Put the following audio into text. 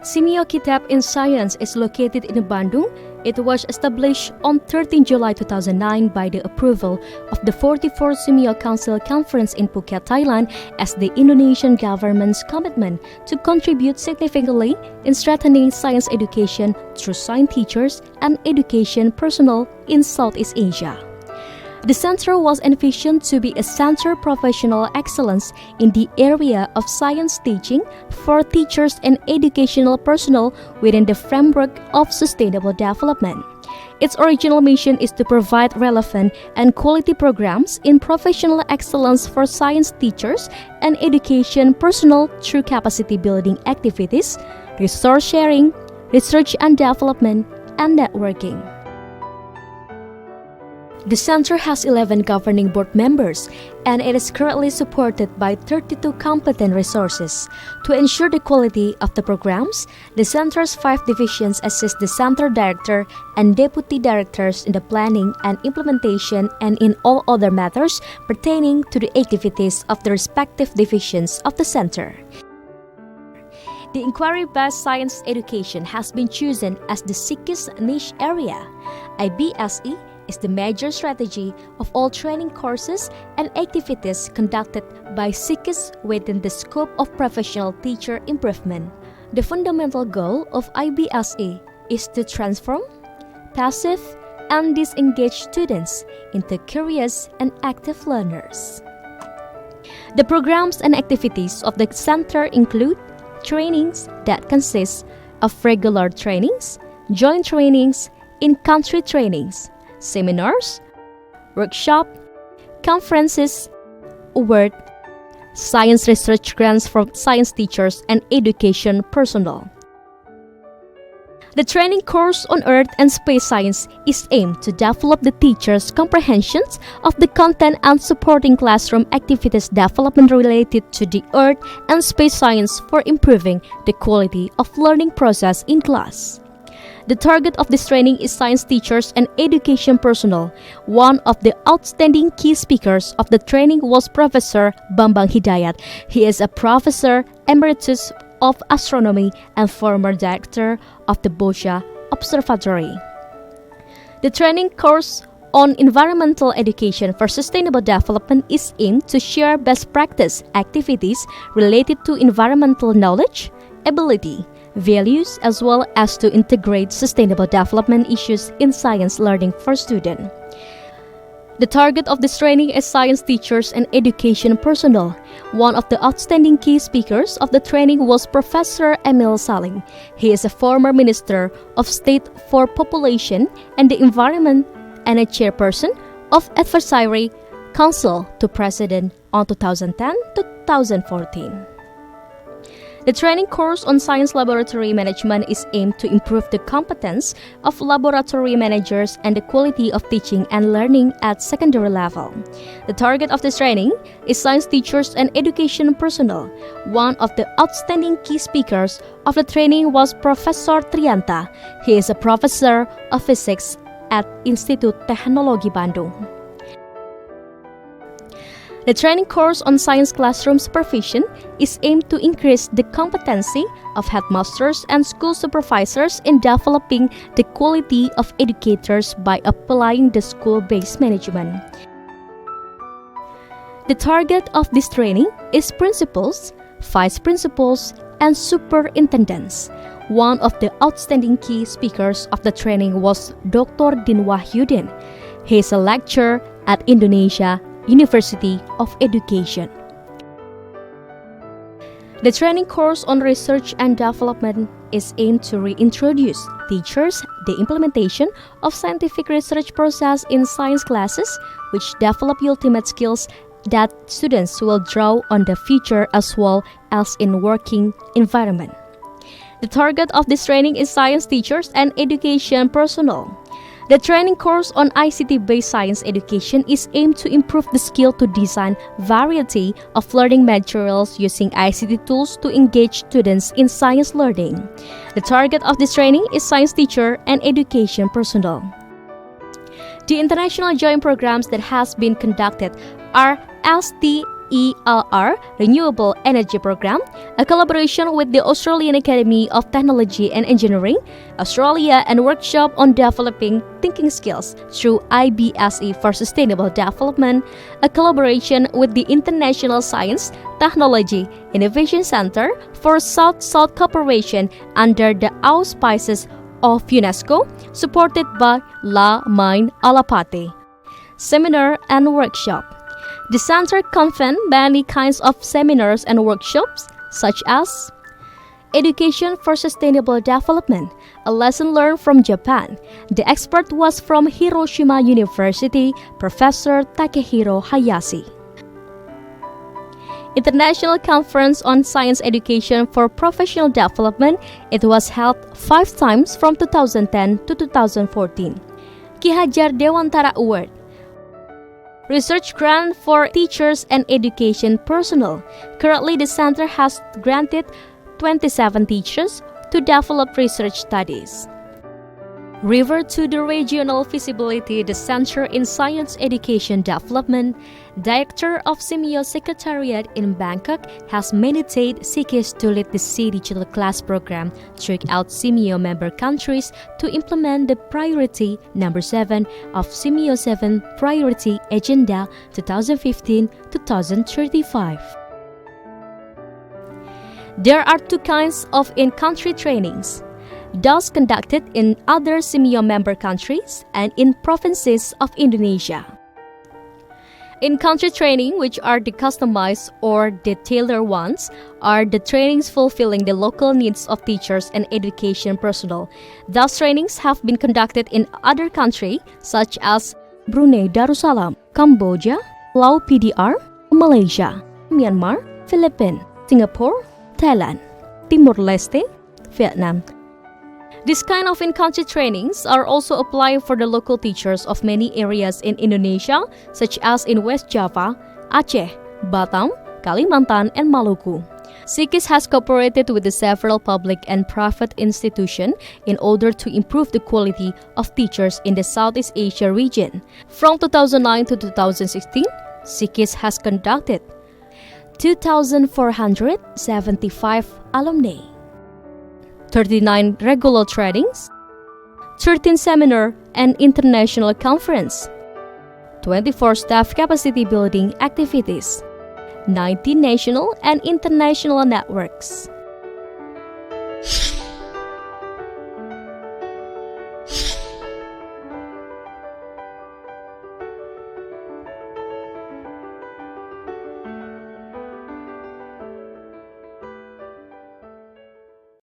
SEAMEO QITEP in Science is located in Bandung. It was established on 13 July 2009 by the approval of the 44th SEAMEO Council Conference in Phuket, Thailand, as the Indonesian government's commitment to contribute significantly in strengthening science education through science teachers and education personnel in Southeast Asia. The center was envisioned to be a center of professional excellence in the area of science teaching for teachers and educational personnel within the framework of sustainable development. Its original mission is to provide relevant and quality programs in professional excellence for science teachers and education personnel through capacity building activities, resource sharing, research and development, and networking. The center has 11 governing board members, and it is currently supported by 32 competent resources. To ensure the quality of the programs, the center's 5 divisions assist the center director and deputy directors in the planning and implementation and in all other matters pertaining to the activities of the respective divisions of the center. The inquiry-based science education has been chosen as the sickest niche area. IBSE is the major strategy of all training courses and activities conducted by SIKIS within the scope of professional teacher improvement. The fundamental goal of IBSE is to transform passive and disengaged students into curious and active learners. The programs and activities of the center include trainings that consist of regular trainings, joint trainings, in-country trainings, seminars, workshops, conferences, award, science research grants for science teachers and education personnel. The training course on Earth and Space Science is aimed to develop the teachers' comprehensions of the content and supporting classroom activities development related to the Earth and Space Science for improving the quality of learning process in class. The target of this training is science teachers and education personnel. One of the outstanding key speakers of the training was Professor Bambang Hidayat. He is a professor emeritus of astronomy and former director of the Bosha Observatory. The training course on environmental education for sustainable development is aimed to share best practice activities related to environmental knowledge, ability, values, as well as to integrate sustainable development issues in science learning for students. The target of this training is science teachers and education personnel. One of the outstanding key speakers of the training was Professor Emil Salim. He is a former Minister of State for Population and the Environment and a chairperson of Advisory Council to President on 2010-2014. The training course on science laboratory management is aimed to improve the competence of laboratory managers and the quality of teaching and learning at secondary level. The target of this training is science teachers and education personnel. One of the outstanding key speakers of the training was Professor Trianta. He is a professor of physics at Institut Teknologi Bandung. The training course on science classroom supervision is aimed to increase the competency of headmasters and school supervisors in developing the quality of educators by applying the school-based management. The target of this training is principals, vice principals, and superintendents. One of the outstanding key speakers of the training was Dr. Din Wahyudin. He is a lecturer at Indonesia University of Education. The training course on research and development is aimed to reintroduce teachers the implementation of scientific research process in science classes, which develop ultimate skills that students will draw on the future as well as in working environment. The target of this training is science teachers and education personnel. The training course on ICT-based science education is aimed to improve the skill to design variety of learning materials using ICT tools to engage students in science learning. The target of this training is science teacher and education personnel. The international joint programs that has been conducted are ST RELR Renewable Energy Program, a collaboration with the Australian Academy of Technology and Engineering, Australia, and workshop on developing thinking skills through IBSE for Sustainable Development, a collaboration with the International Science, Technology, Innovation Center for South-South Cooperation under the auspices of UNESCO, supported by La Mine Alapate. Seminar and workshop. The center convened many kinds of seminars and workshops, such as Education for Sustainable Development, a lesson learned from Japan. The expert was from Hiroshima University, Professor Takehiro Hayashi. International Conference on Science Education for Professional Development. It was held 5 times from 2010 to 2014. Ki Hajar Dewantara Award. Research grant for teachers and education personnel. Currently, the center has granted 27 teachers to develop research studies. River to the Regional Feasibility, the Center in Science Education Development, Director of SEAMEO Secretariat in Bangkok, has mandated SEAKIS to lead the Sea Digital Class program throughout SEAMEO member countries to implement the priority number 7 of SEAMEO 7 Priority Agenda 2015-2035. There are 2 kinds of in-country trainings: those conducted in other SEAMEO member countries and in provinces of Indonesia. In-country training, which are the customized or the tailored ones, are the trainings fulfilling the local needs of teachers and education personnel. Those trainings have been conducted in other countries such as Brunei Darussalam, Cambodia, Laos PDR, Malaysia, Myanmar, Philippines, Singapore, Thailand, Timor-Leste, Vietnam. This kind of in-country trainings are also applied for the local teachers of many areas in Indonesia, such as in West Java, Aceh, Batam, Kalimantan, and Maluku. SEAKIS has cooperated with the several public and private institutions in order to improve the quality of teachers in the Southeast Asia region. From 2009 to 2016, SEAKIS has conducted 2,475 alumni, 39 regular trainings, 13 seminar and international conference, 24 staff capacity building activities, 19 national and international networks.